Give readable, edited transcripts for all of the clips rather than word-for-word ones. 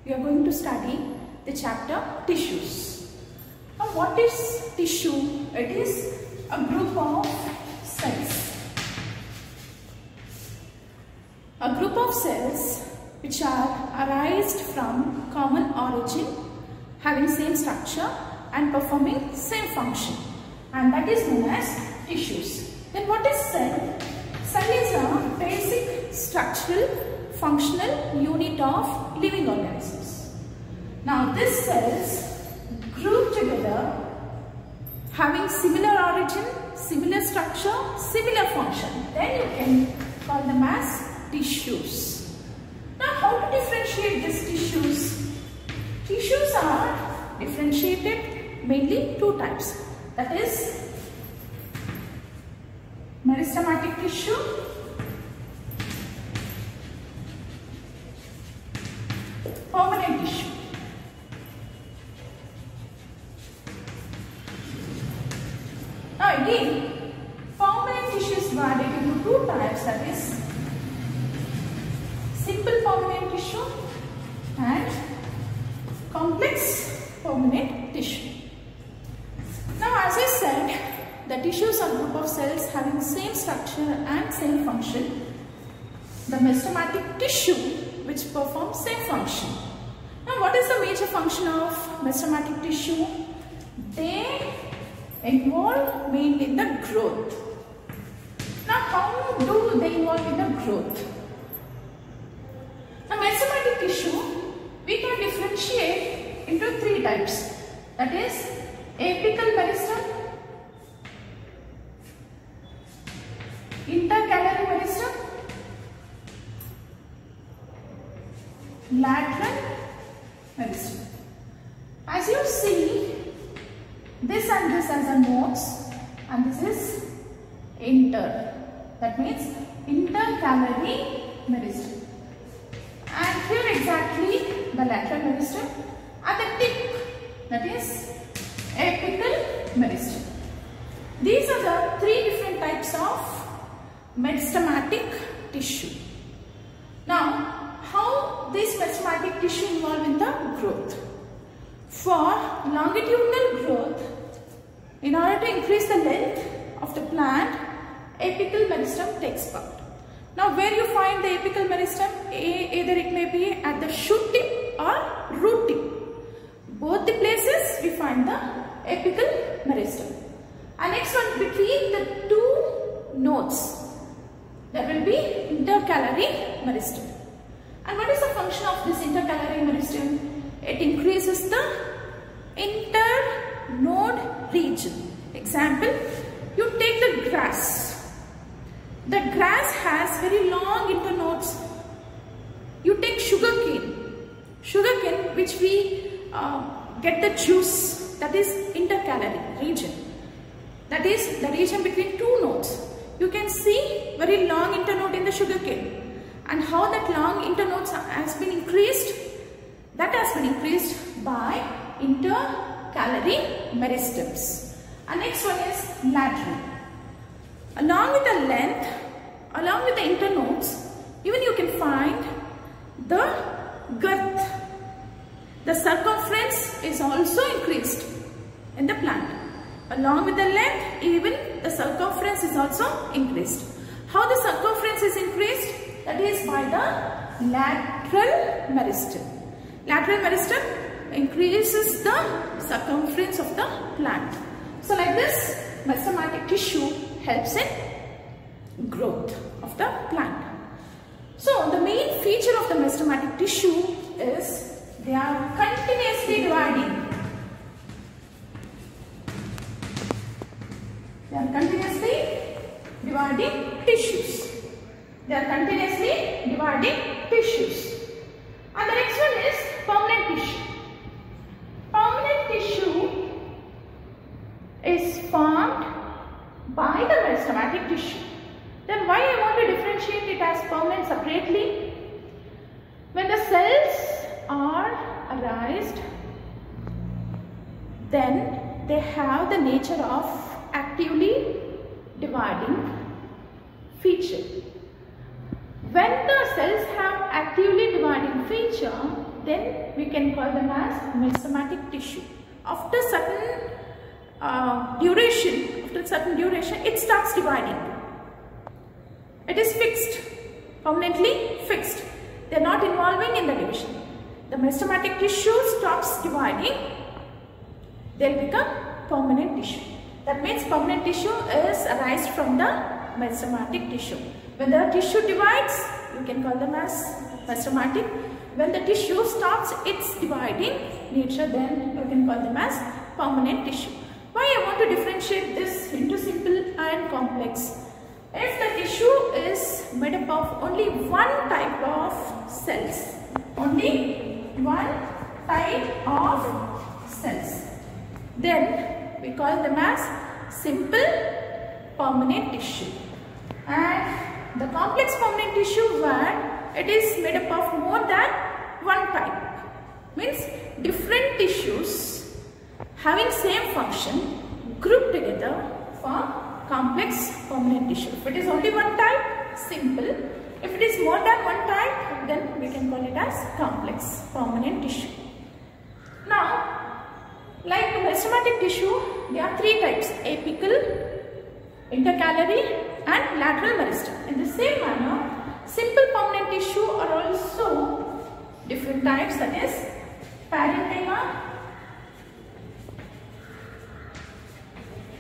we are going to study the chapter tissues. Now what is tissue? It is a group of cells. A group of cells which are arised from common origin, having same structure and performing same function, and that is known as tissues. Then what is cell? Cell is a basic structural functional unit of living organisms. Now these cells group together having similar origin, similar structure, similar function. Then you can call them as tissues. Now how to differentiate these tissues? Tissues are differentiated mainly two types. That is meristematic tissue permanent tissue. Now again, permanent tissue is divided into two types, that is simple permanent tissue and complex permanent tissue. Now as I said, the tissues are a group of cells having same structure and same function. The meristematic tissue which performs same function. Now what is the major function of meristematic tissue? They involve mainly in the growth. Now how do they involve in the growth? Now meristematic tissue we can differentiate into three types. That is apical meristem, intercalary meristem, lateral meristem. As you see, this and this as a nodes, and this is inter. That means intercalary meristem. And here exactly the lateral meristem at the tip, that is apical meristem. These are the three different types of meristematic tissue. Now, how this meristematic tissue involve in the growth? For longitudinal growth, in order to increase the length of the plant, apical meristem takes part. Now, where you find the apical meristem? Either it may be at the shoot tip or root tip. Both the places we find the apical meristem. And next one, between the two nodes, there will be intercalary meristem. And what is the function of this intercalary meristem? It increases the internode region. Example, you take the grass. The grass has very long internodes. You take sugarcane. Sugarcane, which we get the juice, that is intercalary region. That is the region between two nodes. You can see very long internode in the sugarcane, and how that long internodes has been increased. That has been increased by intercalary meristems. And next one is lateral. Along with the length, along with the internodes, even you can find the girth. The circumference is also increased in the plant. Along with the length, even the circumference is also increased. How the circumference is increased? That is by the lateral meristem. Lateral meristem increases the circumference of the plant. So like this, meristematic tissue helps in growth of the plant. So the main feature of the meristematic tissue is they are continuously dividing. They are continuously dividing tissues. They are continuously dividing tissues. And the next one is permanent tissue. Permanent tissue is formed by the meristematic tissue. Then why I want to differentiate it as permanent separately? When the cells are arised, then they have the nature of actively dividing feature. When the cells have actively dividing feature, then we can call them as meristematic tissue. After certain duration, it starts dividing. It is fixed, permanently fixed. They are not involving in the division. The meristematic tissue stops dividing, they will become permanent tissue. That means permanent tissue is arised from the meristematic tissue. When the tissue divides, you can call them as meristematic. When the tissue stops its dividing nature, then you can call them as permanent tissue. Why I want to differentiate this into simple and complex? If the tissue is made up of only one type of cells, only one type of cells, then we call them as simple permanent tissue. And the complex permanent tissue, where it is made up of more than one type, means different tissues having same function grouped together for complex permanent tissue. If it is only one type, simple. If it is more than one type, then we can call it as complex permanent tissue. Now, like meristematic tissue, there are three types: apical, intercalary and lateral meristem. In the same manner, simple permanent tissue are also different types, that is parenchyma,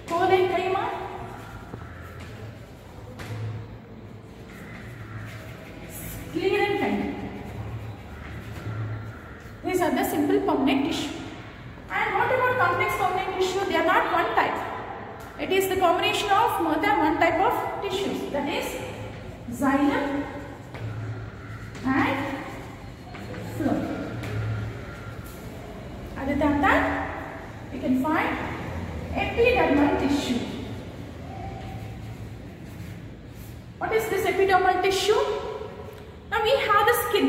collenchyma, sclerenchyma. These are the simple permanent tissue. And what about complex permanent tissue? They are not one type. It is the combination of more than one type of tissues, that is xylem and phloem. Other than that, you can find epidermal tissue. What is this epidermal tissue? Now we have the skin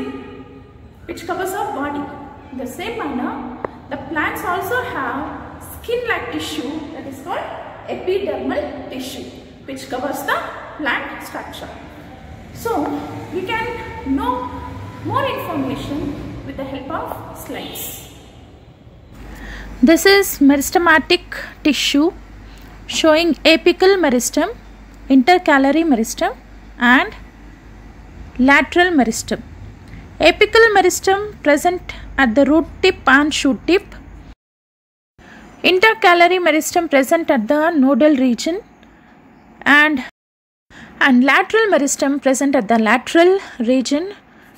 which covers our body. In the same manner, the plants also have skin-like tissue, that is called epidermal tissue, which covers the plant structure. So we can know more information with the help of slides. This is meristematic tissue showing apical meristem, intercalary meristem and lateral meristem. Apical meristem present at the root tip and shoot tip. Intercalary meristem present at the nodal region, and lateral meristem present at the lateral region,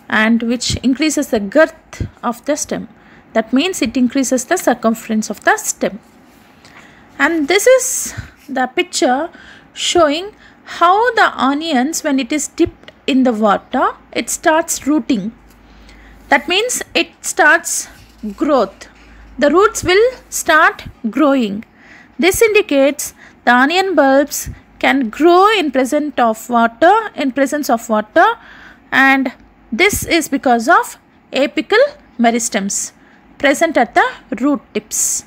and which increases the girth of the stem. That means it increases the circumference of the stem. And this is the picture showing how the onions, when it is dipped in the water, it starts rooting. That means it starts growth. The roots will start growing. This indicates the onion bulbs can grow in presence of water, and this is because of apical meristems present at the root tips.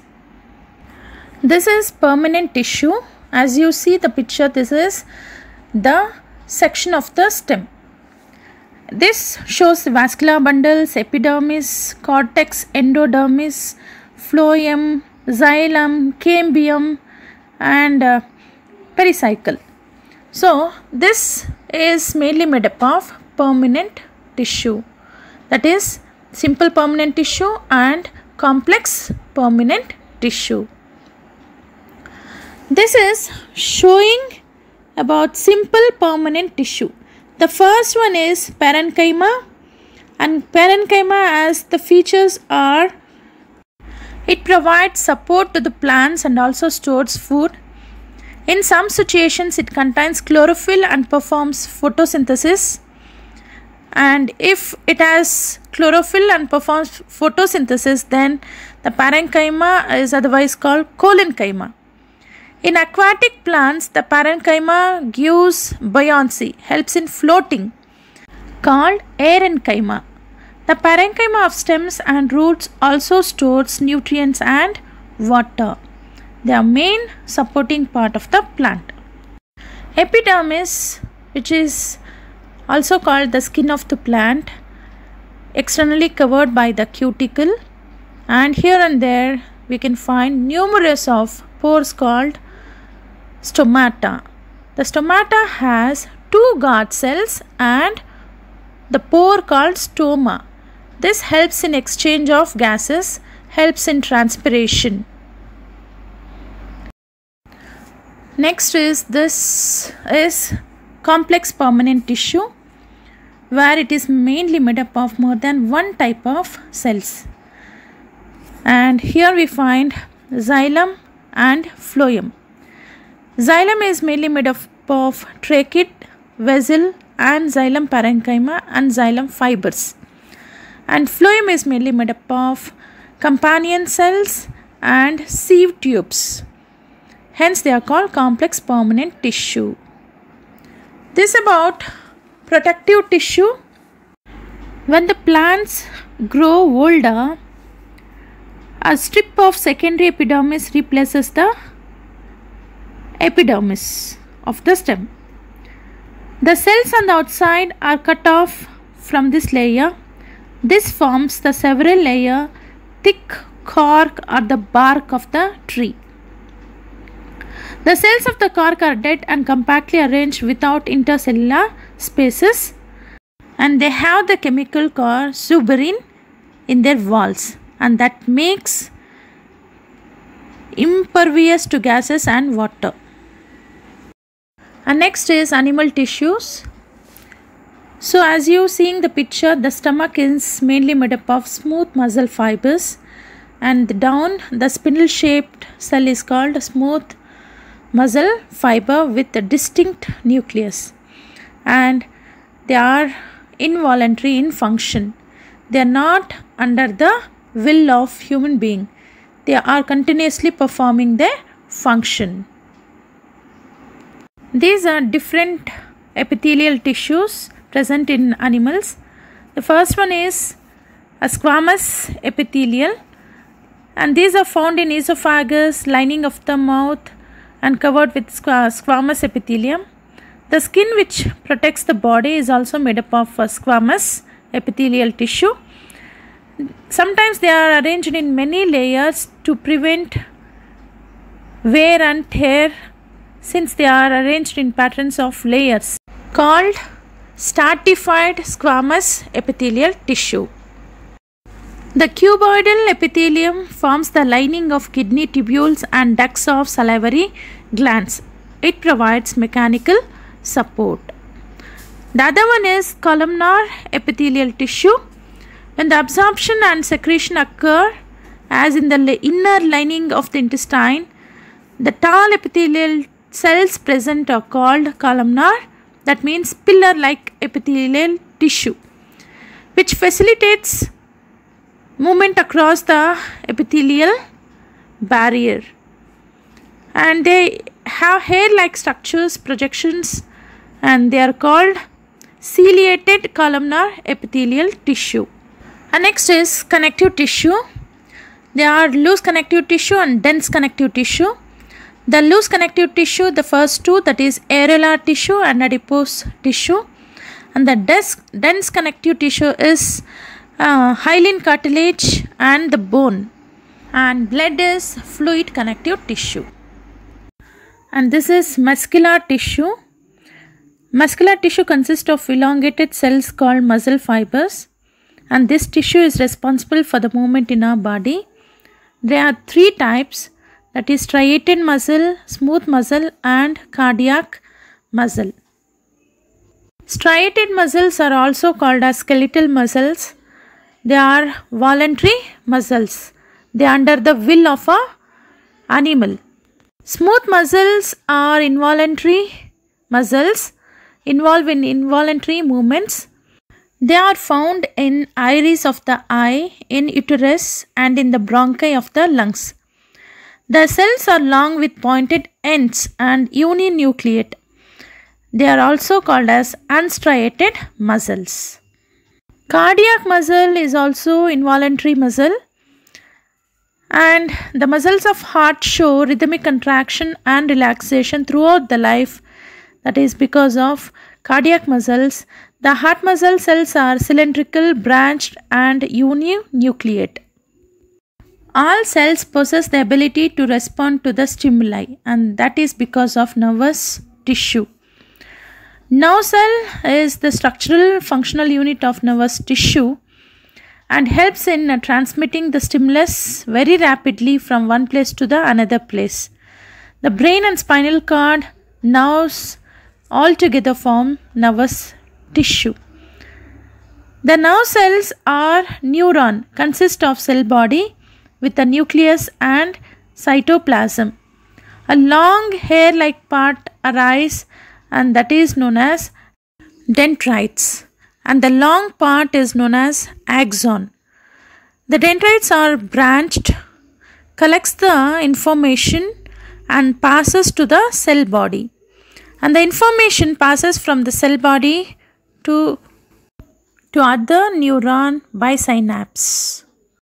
This is permanent tissue. As you see the picture, this is the section of the stem. This shows the vascular bundles, epidermis, cortex, endodermis, phloem, xylem, cambium and pericycle. So this is mainly made up of permanent tissue, that is simple permanent tissue and complex permanent tissue. This is showing about simple permanent tissue. The first one is parenchyma, and parenchyma, as the features are, it provides support to the plants and also stores food. In some situations, it contains chlorophyll and performs photosynthesis. And if it has chlorophyll and performs photosynthesis, then the parenchyma is otherwise called collenchyma. In aquatic plants, the parenchyma gives buoyancy, helps in floating, called aerenchyma. The parenchyma of stems and roots also stores nutrients and water. They are main supporting part of the plant. Epidermis, which is also called the skin of the plant, externally covered by the cuticle, and here and there we can find numerous of pores called stomata. The stomata has two guard cells and the pore called stoma. This helps in exchange of gases, helps in transpiration. Next is complex permanent tissue, where it is mainly made up of more than one type of cells. And here we find xylem and phloem. Xylem is mainly made up of trachea, vessel and xylem parenchyma and xylem fibers. And phloem is mainly made up of companion cells and sieve tubes. Hence they are called complex permanent tissue. This about protective tissue. When the plants grow older, a strip of secondary epidermis replaces the epidermis of the stem. The cells on the outside are cut off from this layer. This forms the several layer thick cork or the bark of the tree. The cells of the cork are dead and compactly arranged without intercellular spaces, and they have the chemical called suberin in their walls, and that makes impervious to gases and water. And next is animal tissues. So as you seeing the picture, the stomach is mainly made up of smooth muscle fibers, and down the spindle shaped cell is called smooth muscle fiber with a distinct nucleus, and they are involuntary in function. They are not under the will of human being. They are continuously performing their function. These are different epithelial tissues present in animals. The first one is a squamous epithelial, and these are found in esophagus, lining of the mouth, and covered with squamous epithelium. The skin which protects the body is also made up of squamous epithelial tissue. Sometimes they are arranged in many layers to prevent wear and tear, since they are arranged in patterns of layers called stratified squamous epithelial tissue. The cuboidal epithelium forms the lining of kidney tubules and ducts of salivary glands. It provides mechanical support. The other one is columnar epithelial tissue. When the absorption and secretion occur, as in the inner lining of the intestine, the tall epithelial cells present are called columnar. That means pillar-like epithelial tissue, which facilitates movement across the epithelial barrier, and they have hair-like structures, projections, and they are called ciliated columnar epithelial tissue. And next is connective tissue. There are loose connective tissue and dense connective tissue. The loose connective tissue, the first two, that is areolar tissue and adipose tissue, and the dense connective tissue is hyaline cartilage and the bone, and blood is fluid connective tissue. And this is muscular tissue. Muscular tissue consists of elongated cells called muscle fibers, and this tissue is responsible for the movement in our body. There are three types, that is striated muscle, smooth muscle and cardiac muscle. Striated muscles are also called as skeletal muscles. They are voluntary muscles. They are under the will of a animal. Smooth muscles are involuntary muscles, involved in involuntary movements. They are found in iris of the eye, in uterus and in the bronchi of the lungs. The cells are long with pointed ends and uninucleate. They are also called as unstriated muscles. Cardiac muscle is also involuntary muscle, and the muscles of heart show rhythmic contraction and relaxation throughout the life. That is because of cardiac muscles. The heart muscle cells are cylindrical, branched and uninucleate. All cells possess the ability to respond to the stimuli, and that is because of nervous tissue. Nerve cell is the structural functional unit of nervous tissue and helps in transmitting the stimulus very rapidly from one place to the another place. The brain and spinal cord, nerves all together form nervous tissue. The nerve cells or neuron consist of cell body with a nucleus and cytoplasm. A long hair-like part arises and that is known as dendrites, and the long part is known as axon. The dendrites are branched, collects the information and passes to the cell body, and the information passes from the cell body to other neuron by synapse.